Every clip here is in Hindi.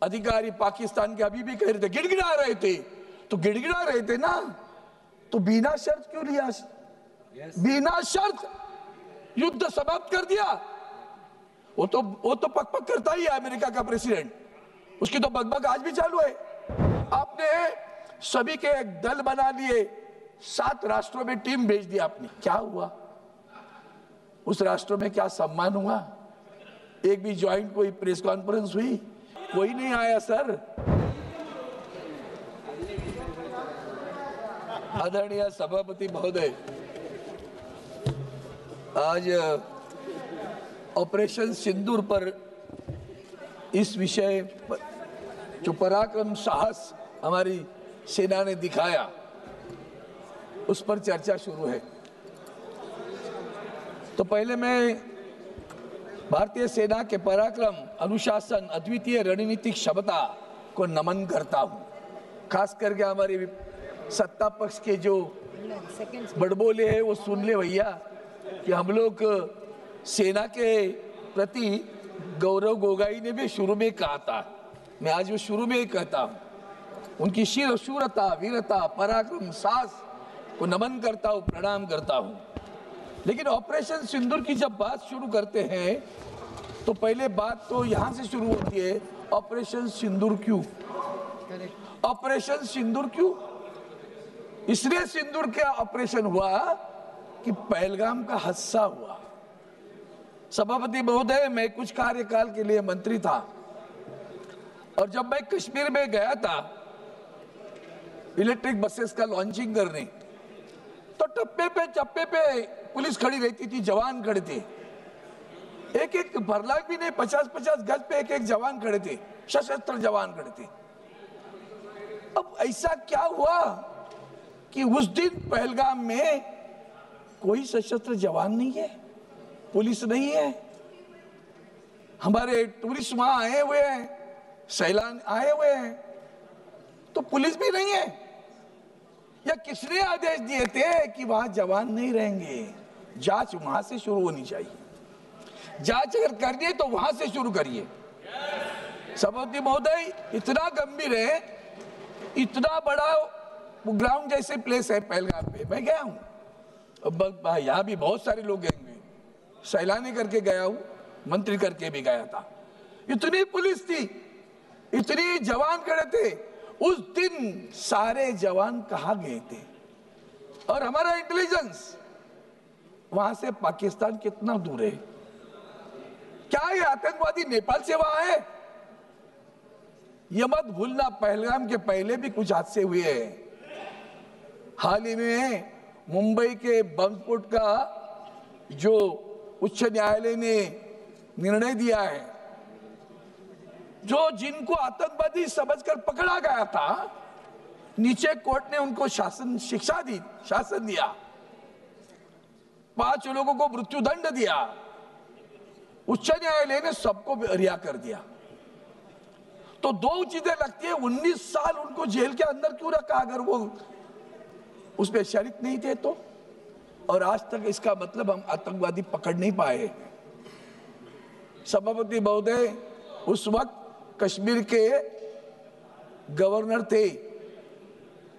अधिकारी पाकिस्तान के अभी भी कह रहे थे, गिड़गिड़ा रहे थे, तो गिड़गिड़ा रहे थे ना, तो बिना शर्त क्यों लिया? बिना शर्त युद्ध समाप्त कर दिया। वो तो पक पक करता ही है अमेरिका का प्रेसिडेंट, उसकी तो बकबक आज भी चालू है। आपने सभी के एक दल बना लिए, 7 राष्ट्रों में टीम भेज दिया आपने, क्या हुआ? उस राष्ट्रों में क्या सम्मान हुआ? एक भी ज्वाइंट कोई प्रेस कॉन्फ्रेंस हुई? कोई नहीं आया सर। आदरणीय सभापति महोदय, आज ऑपरेशन सिंदूर पर इस विषय पर जो पराक्रम साहस हमारी सेना ने दिखाया, उस पर चर्चा शुरू है। तो पहले मैं भारतीय सेना के पराक्रम, अनुशासन, अद्वितीय रणनीतिक क्षमता को नमन करता हूं। खास करके हमारे सत्ता पक्ष के जो बड़बोले हैं वो सुन ले भैया कि हम लोग सेना के प्रति गौरव गोगोई ने भी शुरू में कहा था, मैं आज वो शुरू में ही कहता हूं, उनकी शूरता, वीरता, पराक्रम, साहस को नमन करता हूं, प्रणाम करता हूं। लेकिन ऑपरेशन सिंदूर की जब बात शुरू करते हैं तो पहले बात तो यहां से शुरू होती है, ऑपरेशन सिंदूर क्यों? ऑपरेशन सिंदूर क्यों? इसलिए सिंदूर का ऑपरेशन हुआ कि पहलगाम का हादसा हुआ। सभापति महोदय, मैं कुछ कार्यकाल के लिए मंत्री था और जब मैं कश्मीर में गया था इलेक्ट्रिक बसेस का लॉन्चिंग करने, तो चप्पे पे पुलिस खड़ी रहती थी, जवान खड़े थे, एक फरलांग भी नहीं, 50-50 गज पे एक जवान खड़े थे, सशस्त्र जवान खड़े थे। अब ऐसा क्या हुआ कि उस दिन पहलगाम में कोई सशस्त्र जवान नहीं है, पुलिस नहीं है, हमारे टूरिस्ट वहां आए हुए हैं, सैलान आए हुए हैं, तो पुलिस भी नहीं है। या किसने आदेश दिए थे कि वहां जवान नहीं रहेंगे? जांच वहां से शुरू होनी चाहिए। जांच अगर करनी है तो वहां से शुरू करिए। सभापति महोदय, इतना गंभीर है, इतना बड़ा ग्राउंड जैसे प्लेस है पहलगाम पे, मैं गया हूं, यहाँ भी बहुत सारे लोग गए होंगे, सैलानी करके गया हूं, मंत्री करके भी गया था। इतनी पुलिस थी, इतनी जवान खड़े थे, उस दिन सारे जवान कहाँ गए थे? और हमारा इंटेलिजेंस वहां से पाकिस्तान कितना दूर है? क्या ये आतंकवादी नेपाल से वहां है? ये मत भूलना, पहलगाम के पहले भी कुछ हादसे हुए हैं। हाल ही में मुंबई के बम स्फोट का जो उच्च न्यायालय ने निर्णय दिया है, जो जिनको आतंकवादी समझकर पकड़ा गया था, नीचे कोर्ट ने उनको शासन दिया, 5 लोगों को मृत्युदंड दिया, उच्च न्यायालय ने सबको रिहा कर दिया। तो 2 चीजें लगती है, 19 साल उनको जेल के अंदर क्यों रखा अगर वो उसमें शरीक नहीं थे तो? और आज तक इसका मतलब हम आतंकवादी पकड़ नहीं पाए। सभापति महोदय, उस वक्त कश्मीर के गवर्नर थे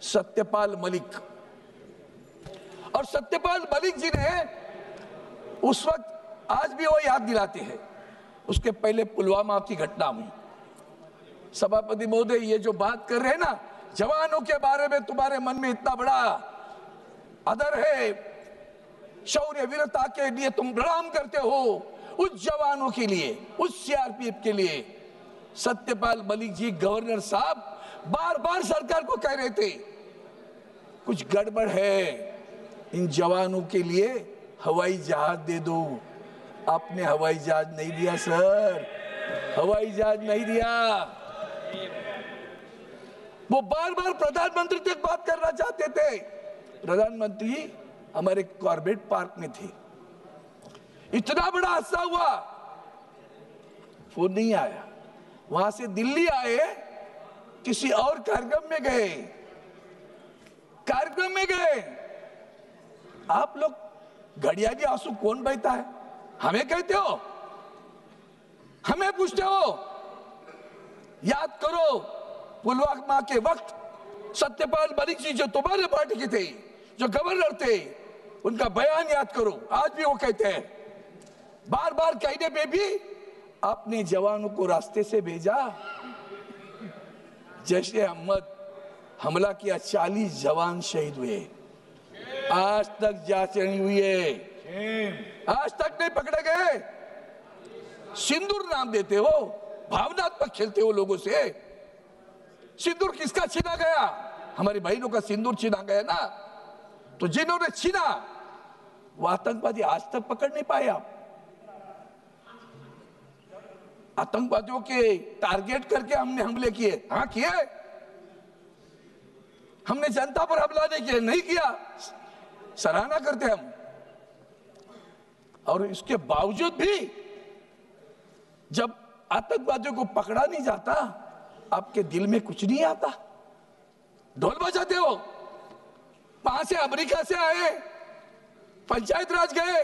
सत्यपाल मलिक, और सत्यपाल मलिक जी ने उस वक्त, आज भी वो याद दिलाते हैं, उसके पहले पुलवामा की घटना हुई। सभापति महोदय, ये जो बात कर रहे हैं ना, जवानों के बारे में तुम्हारे मन में इतना बड़ा आदर है, शौर्य वीरता के लिए तुम प्रणाम करते हो, उस जवानों के लिए, उस सीआरपीएफ के लिए सत्यपाल मलिक जी गवर्नर साहब बार बार सरकार को कह रहे थे कुछ गड़बड़ है, इन जवानों के लिए हवाई जहाज दे दो। आपने हवाई जहाज नहीं दिया सर, हवाई जहाज नहीं दिया। वो बार बार प्रधानमंत्री तक बात करना चाहते थे, प्रधानमंत्री हमारे कॉर्बेट पार्क में थे, इतना बड़ा हादसा हुआ, फोन नहीं आया। वहां से दिल्ली आए, किसी और कार्यक्रम में गए, आप लोग घड़ियाली आंसू कौन बहता है? हमें कहते हो, हमें पूछते हो? याद करो पुलवामा के वक्त सत्यपाल मलिक जी जो तुम्हारे पार्टी के थे, जो गवर्नर थे, उनका बयान याद करो। आज भी वो कहते हैं, बार बार कहने पे भी आपने जवानों को रास्ते से भेजा। जैश ए अहमद हमला किया, 40 जवान शहीद हुए, आज तक जांच नहीं हुई है, आज तक नहीं पकड़े गए। सिंदूर नाम देते हो, भावनात्मक खेलते हो लोगों से। सिंदूर किसका छीना गया? हमारी बहनों का सिंदूर छीना गया ना। तो जिन्होंने छीना वो आतंकवादी आज तक पकड़ नहीं पाए आप। आतंकवादियों के टारगेट करके हमने हमले किए, हाँ किए। हमने जनता पर हमला नहीं किया, नहीं किया, सराहना करते हम। और इसके बावजूद भी जब आतंकवादियों को पकड़ा नहीं जाता, आपके दिल में कुछ नहीं आता, ढोल बजाते हो। वहां से अमेरिका से आए, पंचायत राज गए,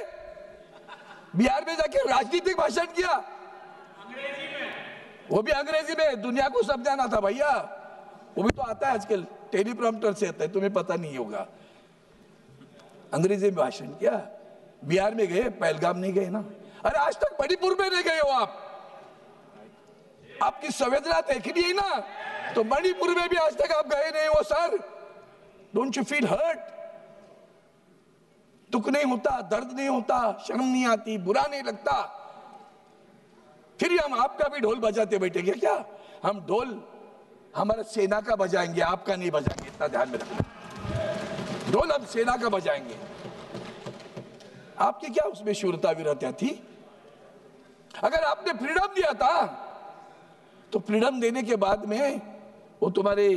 बिहार में जाके राजनीतिक भाषण किया, वो भी अंग्रेजी में, दुनिया को समझाना था भैया। वो भी तो आता है आजकल, टेलीप्रॉम्प्टर से आता है, तुम्हें पता नहीं होगा। अंग्रेजी में भाषण किया, बिहार में गए, पहलगाम नहीं गए ना। अरे आज तक मणिपुर में नहीं गए हो आप, आपकी संवेदना देखनी है ना। तो मणिपुर में भी आज तक आप गए नहीं हो sir. Don't you feel hurt? दुख नहीं होता, दर्द नहीं होता, शर्म नहीं आती, बुरा नहीं लगता? फिर हम आपका भी ढोल बजाते बैठेंगे क्या? हम ढोल हमारा सेना का बजाएंगे, आपका नहीं बजाएंगे, इतना ध्यान में रखना। ढोल हम सेना का बजाएंगे। आपकी क्या उसमें शूरता वीरता थी? अगर आपने फ्रीडम दिया था तो फ्रीडम देने के बाद में वो तुम्हारे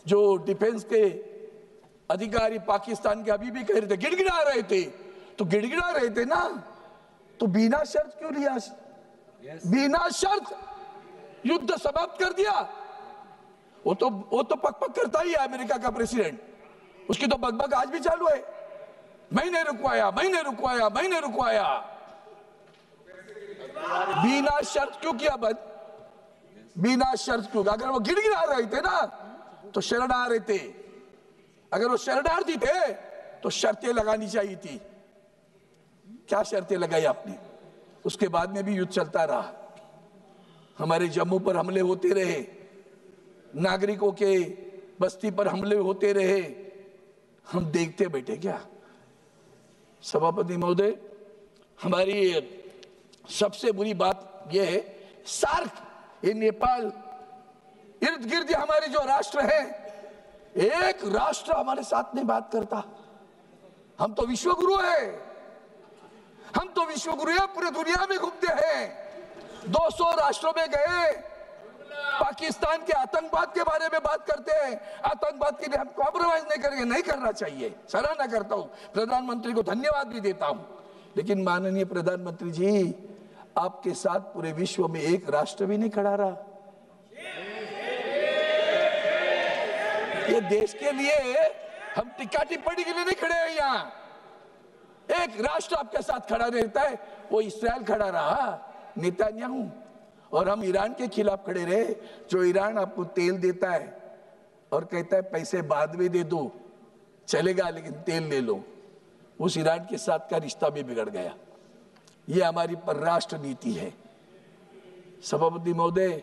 जो डिफेंस के अधिकारी पाकिस्तान के अभी भी कह रहे थे, गिड़गिड़ा रहे थे, तो गिड़गिड़ा रहे थे ना, तो बिना शर्त क्यों लिया? बिना शर्त युद्ध समाप्त कर दिया। वो तो पक करता ही है अमेरिका का प्रेसिडेंट, उसकी तो बकबक आज भी चालू है। मैंने रुकवाया, मैंने रुकवाया, मैंने रुकवाया। बिना शर्त क्यों किया बंद? बिना शर्त क्यों? अगर वो गिड़गिड़ा रहे थे ना तो शरणा रहे थे। अगर वो शरणार्थी थे तो शर्तें लगानी चाहिए थी। क्या शर्तें लगाई आपने? उसके बाद में भी युद्ध चलता रहा। हमारे जम्मू पर हमले होते रहे, नागरिकों के बस्ती पर हमले होते रहे, हम देखते बैठे क्या? सभापति महोदय, हमारी सबसे बुरी बात यह है, सार्क, ये नेपाल, इर्द गिर्द हमारे जो राष्ट्र है, एक राष्ट्र हमारे साथ नहीं बात करता। हम तो विश्वगुरु है, हम तो विश्वगुरु है, पूरे दुनिया में घूमते हैं, 200 राष्ट्रों में गए, पाकिस्तान के आतंकवाद के बारे में बात करते हैं। आतंकवाद के लिए हम कॉम्प्रोमाइज नहीं करेंगे, नहीं करना चाहिए, सराहना करता हूं, प्रधानमंत्री को धन्यवाद भी देता हूं। लेकिन माननीय प्रधानमंत्री जी, आपके साथ पूरे विश्व में एक राष्ट्र भी नहीं खड़ा रहा। ये देश के लिए हम टिक्का टिप्पणी के लिए नहीं खड़े हैं यहाँ। एक राष्ट्र आपके साथ खड़ा रहता है, वो इस्राएल खड़ा रहा, नेतन्याहू। और हम ईरान के खिलाफ खड़े रहे, जो ईरान आपको तेल देता है और कहता है पैसे बाद में दे दो, चलेगा लेकिन तेल ले लो। उस ईरान के साथ का रिश्ता भी बिगड़ गया। ये हमारी परराष्ट्र नीति है। सभापति महोदय,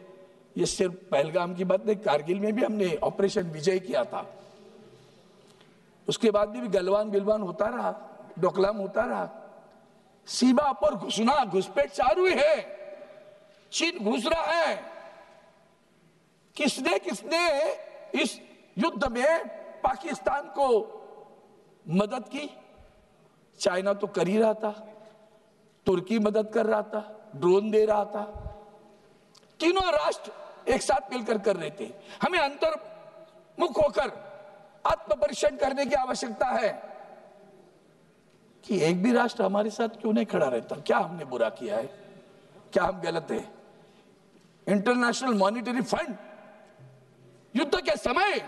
ये सिर्फ पहलगाम की बात नहीं, कारगिल में भी हमने ऑपरेशन विजय किया था। उसके बाद भी गलवान बिलवान होता रहा, डोकलाम होता रहा। सीमा पर घुसना, घुसपैठ चालू है, चीन घुस रहा है। किसने किसने इस युद्ध में पाकिस्तान को मदद की? चाइना तो कर ही रहा था, तुर्की मदद कर रहा था, ड्रोन दे रहा था, तीनों राष्ट्र एक साथ मिलकर कर रहे थे। हमें अंतर्मुख होकर आत्मपरीक्षण करने की आवश्यकता है कि एक भी राष्ट्र हमारे साथ क्यों नहीं खड़ा रहता। क्या हमने बुरा किया है? क्या हम गलत है? इंटरनेशनल मॉनिटरी फंड युद्ध के समय,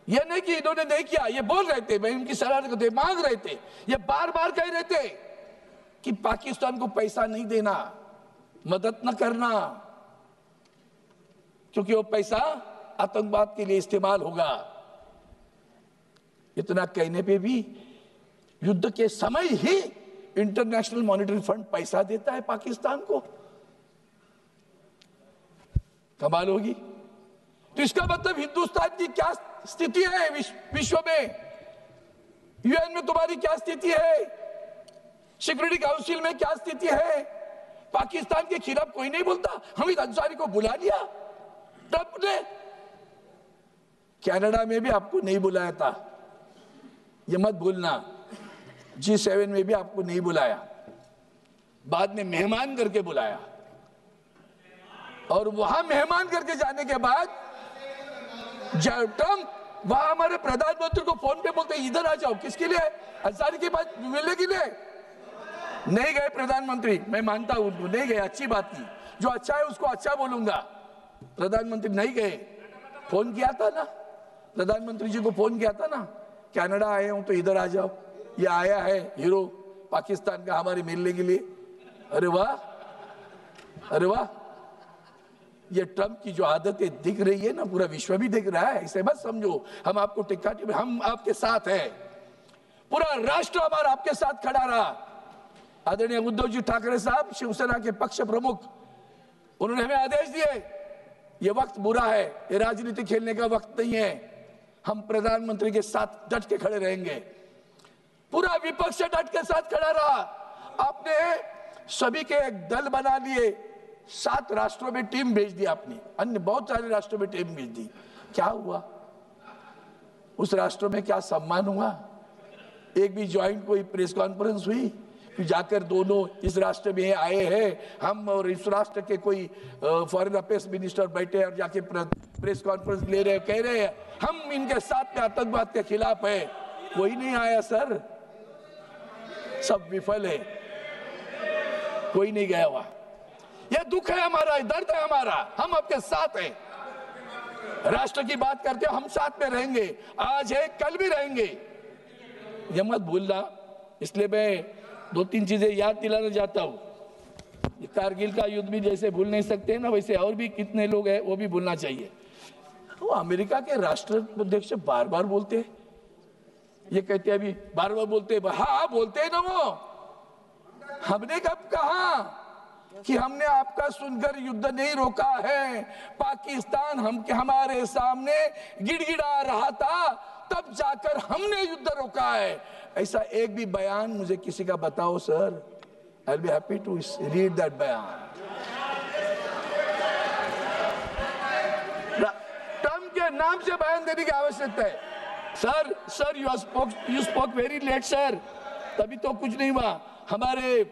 यह नहीं कि इन्होंने नहीं किया, ये बोल रहे थे, मैं उनकी सलाह करते, मांग रहे थे, ये बार बार कह रहे थे कि पाकिस्तान को पैसा नहीं देना, मदद न करना, क्योंकि वो पैसा आतंकवाद के लिए इस्तेमाल होगा। इतना कहने पे भी युद्ध के समय ही इंटरनेशनल मॉनिटरी फंड पैसा देता है पाकिस्तान को। कमाल होगी। तो इसका मतलब हिंदुस्तान की क्या स्थिति है विश्व में? यूएन में तुम्हारी क्या स्थिति है? सिक्योरिटी काउंसिल में क्या स्थिति है? पाकिस्तान के खिलाफ कोई नहीं बोलता। हमीद अंसारी को बुला लिया ट्रंप ने। कनाडा में भी आपको नहीं बुलाया था, ये मत भूलना। G7 में भी आपको नहीं बुलाया, बाद में मेहमान करके बुलाया। और वहां मेहमान करके जाने के बाद ट्रंप वहां हमारे प्रधानमंत्री को फोन पे बोलते इधर आ जाओ। किसके लिए? अंसारी के पास मिलने के लिए। नहीं गए प्रधानमंत्री, मैं मानता हूं उनको, नहीं गए, अच्छी बात की। जो अच्छा है उसको अच्छा बोलूंगा। प्रधानमंत्री नहीं गए। फोन किया था ना, प्रधानमंत्री जी को फोन किया था ना, कनाडा आए हूं तो इधर आ जाओ, ये आया है हीरो पाकिस्तान का हमारे मिलने के लिए। अरे वाह, अरे वाह। ये ट्रंप की जो आदतें दिख रही है ना, पूरा विश्व भी दिख रहा है। इसे मत समझो हम आपको टिक्का, हम आपके साथ हैं। पूरा राष्ट्र हमारा आपके साथ खड़ा रहा। आदरणीय उद्धव जी ठाकरे साहब, शिवसेना के पक्ष प्रमुख, उन्होंने हमें आदेश दिए, ये वक्त बुरा है, ये राजनीति खेलने का वक्त नहीं है। हम प्रधानमंत्री के साथ डट के खड़े रहेंगे। पूरा विपक्ष डट के साथ खड़ा रहा। आपने सभी के एक दल बना लिए, 7 राष्ट्रों में टीम भेज दी आपने, अन्य बहुत सारे राष्ट्रों में टीम भेज दी। क्या हुआ? उस राष्ट्रों में क्या सम्मान हुआ? एक भी ज्वाइंट कोई प्रेस कॉन्फ्रेंस हुई कि जाकर दोनों इस राष्ट्र में आए हैं हम और इस राष्ट्र के कोई फॉरेन अफेयर्स मिनिस्टर बैठे और जाके प्रेस कॉन्फ्रेंस ले रहे, कह रहे हैं हम इनके साथ में आतंकवाद के खिलाफ है? कोई नहीं आया सर, सब विफल है, कोई नहीं गया हुआ। यह दुख है हमारा, दर्द है हमारा, हम आपके साथ हैं। राष्ट्र की बात करते हम साथ में रहेंगे, आज है कल भी रहेंगे, यह मत भूलना। इसलिए मैं 2-3 चीजें याद दिलाना चाहता हूं। कारगिल का युद्ध भी जैसे भूल नहीं सकते ना, वैसे और भी कितने लोग हैं वो भी भूलना चाहिए। वो अमेरिका के राष्ट्राध्यक्ष बार बार बोलते हैं, ये कहते हैं अभी बार बार बोलते हैं, हाँ बोलते हैं ना वो। हमने कब कहा कि हमने आपका सुनकर युद्ध नहीं रोका है? पाकिस्तान हमारे सामने गिड़गिड़ा रहा था, तब जाकर हमने युद्ध रोका है। ऐसा एक भी बयान मुझे किसी का बताओ sir, I will be happy to read that बयान। ट्रंप के नाम से बयान देने की आवश्यकता है। Sir you spoke very late sir, तभी तो कुछ नहीं हुआ। हमारे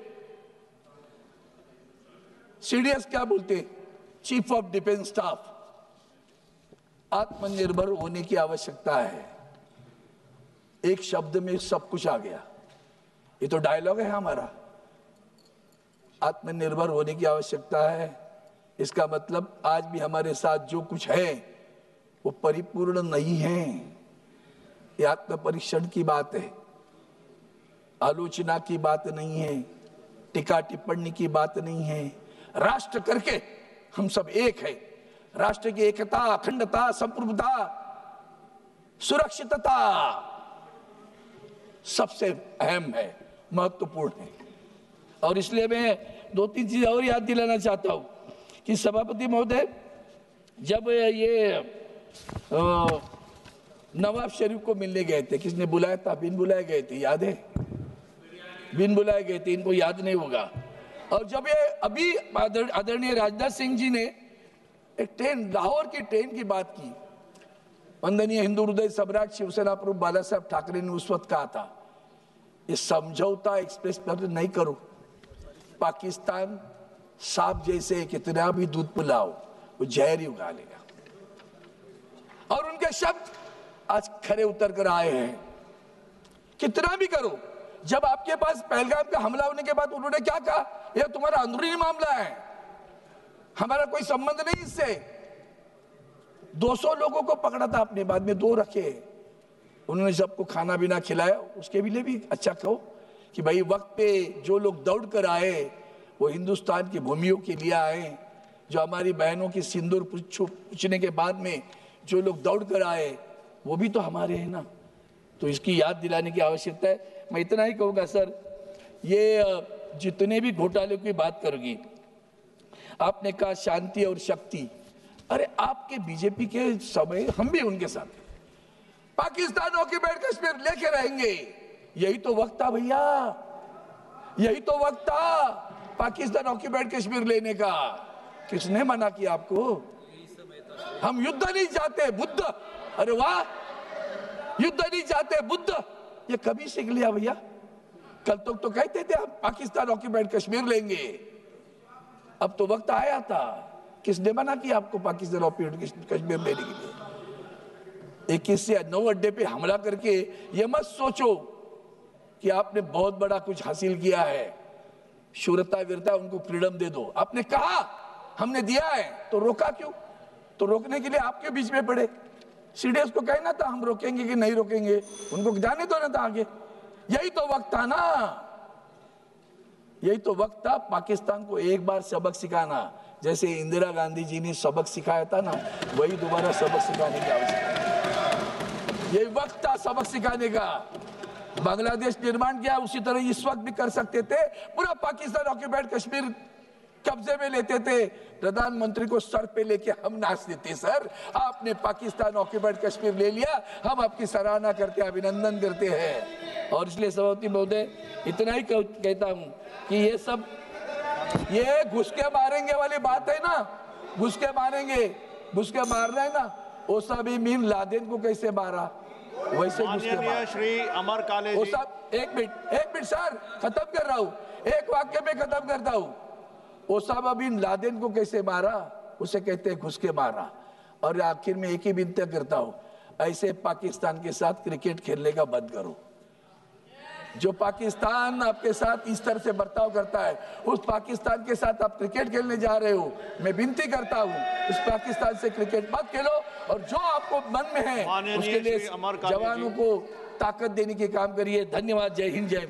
CDS क्या बोलते, चीफ ऑफ डिफेंस स्टाफ, आत्मनिर्भर होने की आवश्यकता है। एक शब्द में सब कुछ आ गया। ये तो डायलॉग है हमारा, आत्मनिर्भर होने की आवश्यकता है। इसका मतलब आज भी हमारे साथ जो कुछ है वो परिपूर्ण नहीं है। ये आत्मपरीक्षण की बात है, आलोचना की बात नहीं है, टीका टिप्पणी की बात नहीं है। राष्ट्र करके हम सब एक है। राष्ट्र की एकता, अखंडता, संप्रभुता, सुरक्षितता सबसे अहम है, महत्वपूर्ण है। और इसलिए मैं 2-3 चीजें और याद दिलाना चाहता हूं कि सभापति महोदय, जब ये नवाब शरीफ को मिलने गए थे, किसने बुलाया था? बिन बुलाए गए थे, याद है? बिन बुलाए गए थे, इनको याद नहीं होगा। और जब ये अभी आदरणीय राजनाथ सिंह जी ने एक ट्रेन, लाहौर की ट्रेन की बात की, वंदनीय हिंदू हृदय सम्राट शिवसेना प्रमुख बाला साहब ठाकरे ने उस वक्त कहा था, ये समझौता एक्सप्रेस पर नहीं करो। पाकिस्तान सांप जैसे कितना भी दूध पिलाओ वो जहर ही उगा लेगा। और उनके शब्द आज खरे उतर कर आए हैं। कितना भी करो, जब आपके पास पहलगाम का हमला होने के बाद उन्होंने क्या कहा, यह तुम्हारा अंदरूनी मामला है, हमारा कोई संबंध नहीं इससे। 200 लोगों को पकड़ा था आपने, बाद में 2 रखे। उन्होंने सबको खाना पीना खिलाया, उसके लिए भी अच्छा कहो कि भाई वक्त पे जो लोग दौड़ कर आए वो हिंदुस्तान की भूमियों के लिए आए, जो हमारी बहनों की सिंदूर पूछने के बाद में जो लोग दौड़ कर आए वो भी तो हमारे हैं ना। तो इसकी याद दिलाने की आवश्यकता है। मैं इतना ही कहूँगा सर, ये जितने भी घोटाले की बात करोगी, आपने कहा शांति और शक्ति, अरे आपके बीजेपी के समय हम भी उनके साथ पाकिस्तान ऑक्युपाइड कश्मीर लेके रहेंगे। यही तो वक्त था भैया, यही तो वक्त था पाकिस्तान ऑक्युपाइड कश्मीर लेने का। किसने मना किया आपको? हम युद्ध नहीं चाहते बुद्ध, अरे वाह, युद्ध नहीं चाहते बुद्ध, ये कभी सीख लिया भैया? कल तक तो कहते थे हम पाकिस्तान ऑक्युपाइड कश्मीर लेंगे, अब तो वक्त आया था। किसने मना किया आपको पाकिस्तान ऑक्युपाइड कश्मीर लेने के लिए? 21 से 9 अड्डे पे हमला करके ये मत सोचो कि आपने बहुत बड़ा कुछ हासिल किया है। शूरता वीरता उनको फ्रीडम दे दो। आपने कहा हमने दिया है तो रोका क्यों? तो रोकने के लिए आपके बीच में पड़े। सीडीएस को कहना था हम रोकेंगे कि नहीं रोकेंगे, उनको जाने दो ना था आगे। यही तो वक्त था ना, यही तो वक्त था पाकिस्तान को एक बार सबक सिखाना। जैसे इंदिरा गांधी जी ने सबक सिखाया था ना, वही दोबारा सबक सिखाने की आवश्यकता है। यही वक्त था सबक सिखाने का। बांग्लादेश निर्माण किया, उसी तरह इस वक्त भी कर सकते थे। पूरा पाकिस्तान ऑक्युपाइड कश्मीर कब्जे में लेते थे, प्रधानमंत्री को सर पे लेके हम नाच देते। सर आपने पाकिस्तान ऑक्युपाइड कश्मीर ले लिया, हम आपकी सराहना करते हैं, अभिनंदन करते हैं। और इसलिए सभापति महोदय इतना ही कहता हूं कि ये सब ये घुस के मारेंगे वाली बात है ना, घुस के मारेंगे, घुस के मारना है ना। ओसामा बिन लादेन को कैसे मारा, वैसे घुस के मारा। श्री अमर काले जी, एक मिनट सर, खत्म कर रहा हूं, एक वाक्य में खत्म करता हूं। ओसामा बिन लादेन को कैसे मारा, उसे कहते हैं घुस के मारा। और आखिर में एक ही विनती करता हूं, ऐसे पाकिस्तान के साथ क्रिकेट खेलने का बंद करो। जो पाकिस्तान आपके साथ इस तरह से बर्ताव करता है, उस पाकिस्तान के साथ आप क्रिकेट खेलने जा रहे हो, मैं विनती करता हूं उस पाकिस्तान से क्रिकेट मत खेलो। और जो आपको मन में है उसके लिए जवानों को ताकत देने के काम करिए। धन्यवाद। जय हिंद, जय